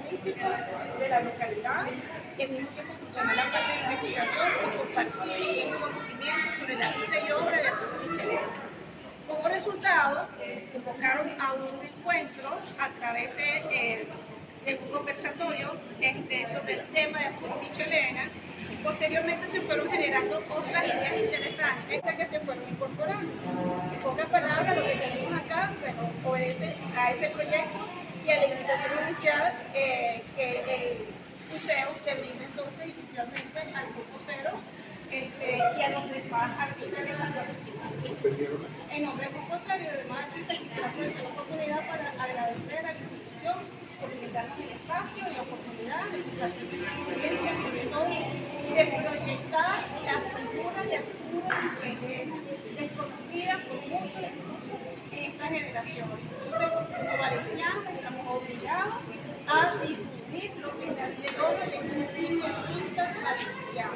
artístico de la localidad, y al mismo tiempo funcionó la parte de investigación y compartir el conocimiento sobre la vida y obra de Arturo Michelena. Como resultado, convocaron a un encuentro a través de un conversatorio sobre el tema de Arturo Michelena, y posteriormente se fueron generando otras ideas interesantes que se fueron incorporando. En pocas palabras, lo que tenemos acá, bueno, obedece a ese proyecto y a la invitación inicial que el museo te brinda entonces inicialmente al grupo cero y a los demás artistas que están participando. En nombre del grupo cero y de los demás artistas, quisiera aprovechar la oportunidad para agradecer a la institución por brindarnos el espacio y la oportunidad de compartir nuestra experiencia, sobre todo de proyectar la figura de Arturo Michelena, desconocida por muchos incluso en esta generación. Entonces, como valencianos, estamos obligados a difundir lo que es de todo el insigne artista valenciano.